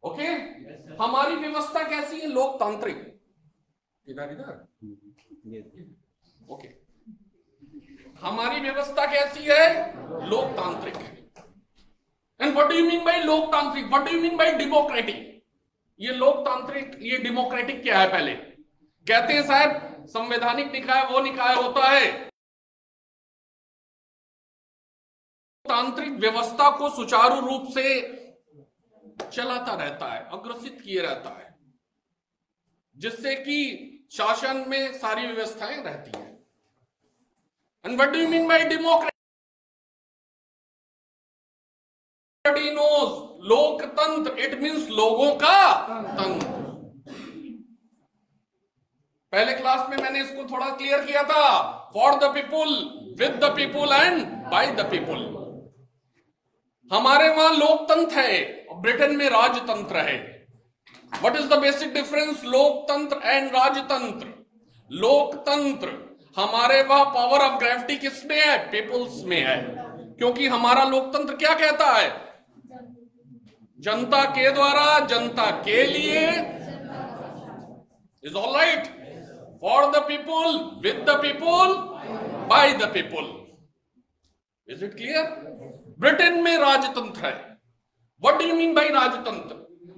Okay. हमारी व्यवस्था कैसी है? लोकतांत्रिक। इधर इधर ओके। हमारी व्यवस्था कैसी है? लोकतांत्रिक। And what do you mean by लोकतांत्रिक? What do you mean by democratic? ये लोकतांत्रिक, ये डेमोक्रेटिक क्या है? पहले कहते हैं साहब संवैधानिक निकाय वो निकाय होता है तांत्रिक व्यवस्था को सुचारू रूप से चलाता रहता है, अग्रसित किए रहता है, जिससे कि शासन में सारी व्यवस्थाएं रहती हैं। And what do you mean bye democracy? लोकतंत्र, इट मींस लोगों का तंत्र। पहले क्लास में मैंने इसको थोड़ा क्लियर किया था। For the people, with the people and bye the people. हमारे वहां लोकतंत्र है, ब्रिटेन में राजतंत्र है। What is the basic difference लोकतंत्र एंड राजतंत्र? लोकतंत्र हमारे वहां पावर ऑफ ग्रेविटी किसमें है? पीपुल्स में है। क्योंकि हमारा लोकतंत्र क्या कहता है? जनता के द्वारा, जनता के लिए। Is all right? For the people, with the people, by the people. Is it clear? Britain में राजतंत्र है। What do you mean by राजतंत्र?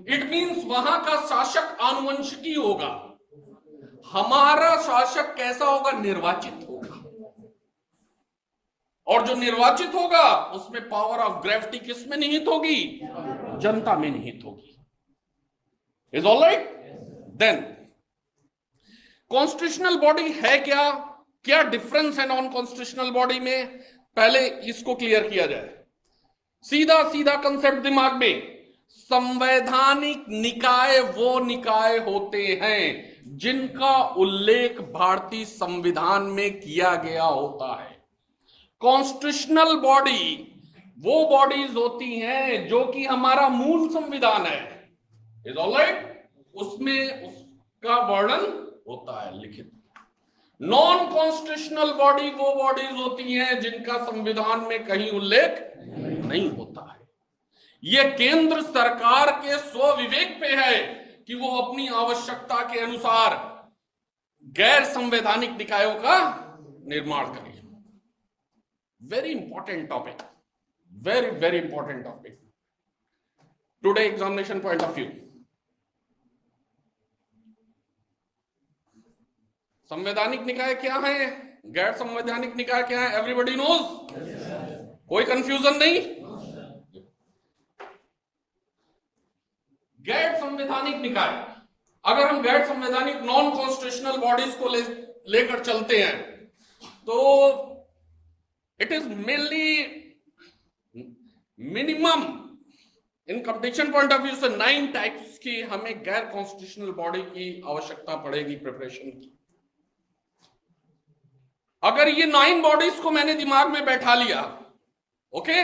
इट मींस वहां का शासक आनुवंशिकी होगा। हमारा शासक कैसा होगा? निर्वाचित होगा। और जो निर्वाचित होगा उसमें पावर ऑफ ग्रेविटी किसमें निहित होगी? जनता में निहित होगी। Is all right? Then constitutional body है क्या? क्या डिफरेंस है नॉन कॉन्स्टिट्यूशनल बॉडी में? पहले इसको क्लियर किया जाए। सीधा सीधा कंसेप्ट दिमाग में। संवैधानिक निकाय वो निकाय होते हैं जिनका उल्लेख भारतीय संविधान में किया गया होता है। कॉन्स्टिट्यूशनल बॉडी वो बॉडीज होती हैं जो कि हमारा मूल संविधान है। Is all right? उसमें उसका वर्णन होता है लिखित। नॉन कॉन्स्टिट्यूशनल बॉडी वो बॉडीज होती हैं जिनका संविधान में कहीं उल्लेख नहीं होता है। यह केंद्र सरकार के स्वविवेक पे है कि वो अपनी आवश्यकता के अनुसार गैर संवैधानिक निकायों का निर्माण करे। Very important topic, very very important topic today examination point of view. संवैधानिक निकाय क्या है, गैर संवैधानिक निकाय क्या है? Everybody knows? कोई कंफ्यूजन नहीं? गैर संवैधानिक निकाय, अगर हम गैर संवैधानिक नॉन कॉन्स्टिट्यूशनल बॉडीज को लेकर चलते हैं तो it is mainly minimum in competition point of view से 9 टाइप्स की हमें गैर कॉन्स्टिट्यूशनल बॉडी की आवश्यकता पड़ेगी प्रिपरेशन की। अगर ये 9 बॉडीज को मैंने दिमाग में बैठा लिया, ओके,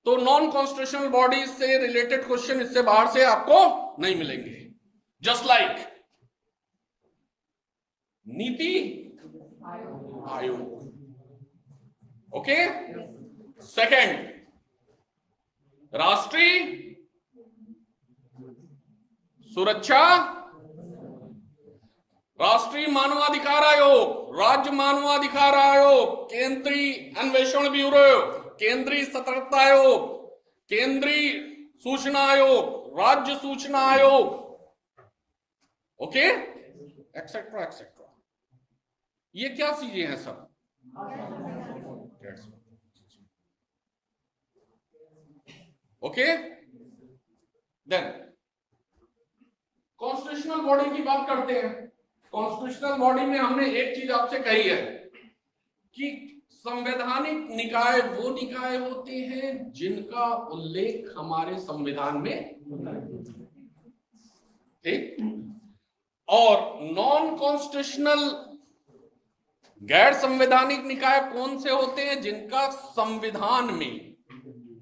तो नॉन कॉन्स्टिट्यूशनल बॉडीज से रिलेटेड क्वेश्चन इससे बाहर से आपको नहीं मिलेंगे। Just like NITI Aayog, okay. Second, राष्ट्रीय सुरक्षा, राष्ट्रीय मानवाधिकार आयोग, राज्य मानवाधिकार आयोग, केंद्रीय अन्वेषण ब्यूरो, केंद्रीय सतर्कता आयोग, केंद्रीय सूचना आयोग, राज्य सूचना आयोग, ओके, एक्सेट्रा एक्सेट्रा। ये क्या चीजें हैं सब? ओके। देन कॉन्स्टिट्यूशनल बॉडी की बात करते हैं। कॉन्स्टिट्यूशनल बॉडी में हमने एक चीज आपसे कही है कि संवैधानिक निकाय वो निकाय होते हैं जिनका उल्लेख हमारे संविधान में, ठीक, और नॉन कॉन्स्टिट्यूशनल गैर संवैधानिक निकाय कौन से होते हैं? जिनका संविधान में,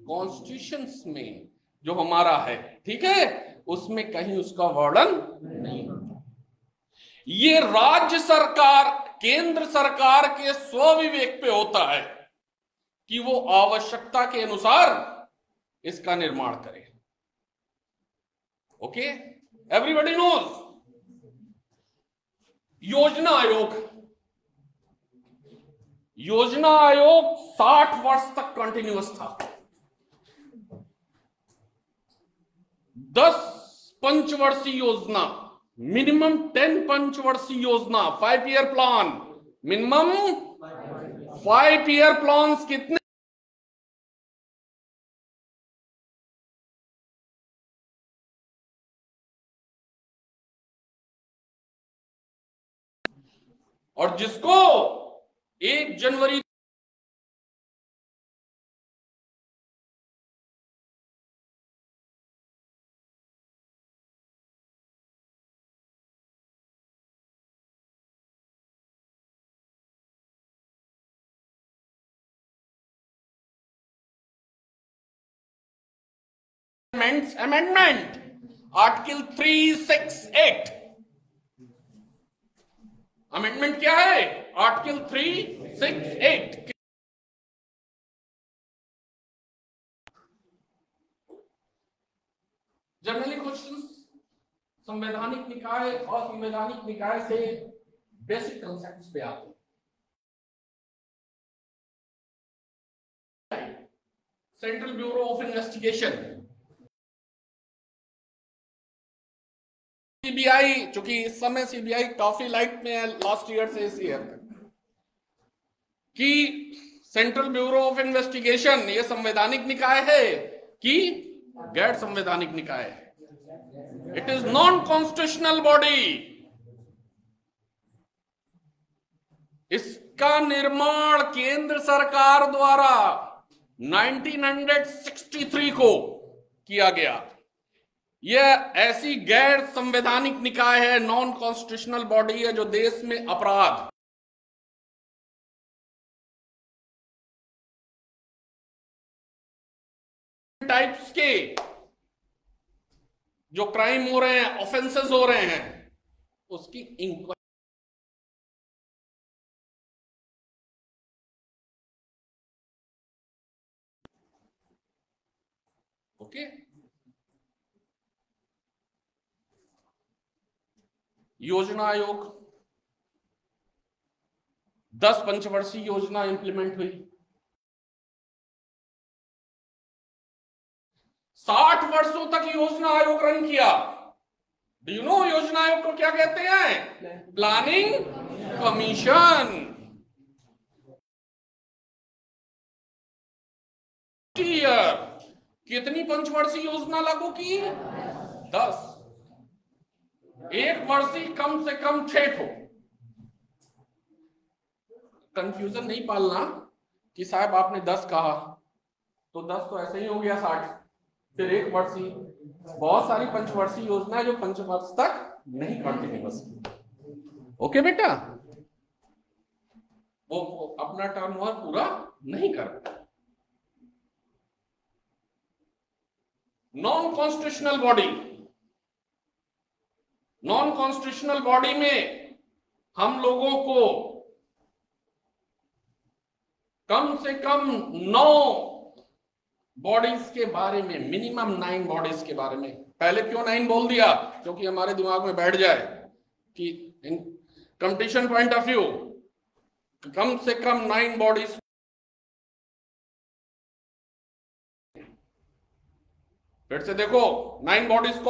कॉन्स्टिट्यूशंस में जो हमारा है, ठीक है, उसमें कहीं उसका वर्णन नहीं होता। ये राज्य सरकार, केंद्र सरकार के स्वविवेक पे होता है कि वो आवश्यकता के अनुसार इसका निर्माण करे। Okay, everybody knows. योजना आयोग, योजना आयोग 60 वर्ष तक कंटिन्यूअस था। 10 पंचवर्षीय योजना, मिनिमम 10 पंचवर्षीय योजना, 5 year plan, minimum 5 year plan कितने? और जिसको 1 जनवरी अमेंडमेंट आर्टिकल 368, अमेंडमेंट क्या है? आर्टिकल 368। जनरली क्वेश्चंस संवैधानिक निकाय और संवैधानिक निकाय से बेसिक कंसेप्ट्स पे आते हैं। Central bureau of investigation, CBI, चूंकि इस समय सीबीआई काफी लाइट में है लास्ट ईयर से इस ईयर तक, कि सेंट्रल ब्यूरो ऑफ इन्वेस्टिगेशन ये संवैधानिक निकाय है कि गैर संवैधानिक निकाय है? It is non constitutional body. इसका निर्माण केंद्र सरकार द्वारा 1963 को किया गया। यह ऐसी गैर संवैधानिक निकाय है, नॉन कॉन्स्टिट्यूशनल बॉडी है, जो देश में अपराध, टाइप्स के जो क्राइम हो रहे हैं, ऑफेंसेस हो रहे हैं, उसकी इंक्वायरी। ओके, योजना आयोग 10 पंचवर्षीय योजना इंप्लीमेंट हुई। 60 वर्षों तक योजना आयोग रन किया। डू यू नो योजना आयोग को क्या कहते हैं? Planning commission. कितनी पंचवर्षीय योजना लागू की? 10। एक वर्षीय कम से कम 6 ठो। कंफ्यूजन नहीं पालना कि साहब आपने 10 कहा तो 10 तो ऐसे ही हो गया 60, फिर एक वर्षीय। बहुत सारी पंचवर्षीय योजना है जो पंचवर्ष तक नहीं कंटिन्यूअस। ओके बेटा, वो अपना टर्म और पूरा नहीं कर। Non constitutional body, non constitutional body में हम लोगों को कम से कम 9 बॉडीज के बारे में, मिनिमम 9 बॉडीज के बारे में। पहले क्यों 9 बोल दिया? क्योंकि हमारे दिमाग में बैठ जाए कि in competition point of view कम से कम 9 बॉडीज। फिर से देखो, 9 बॉडीज को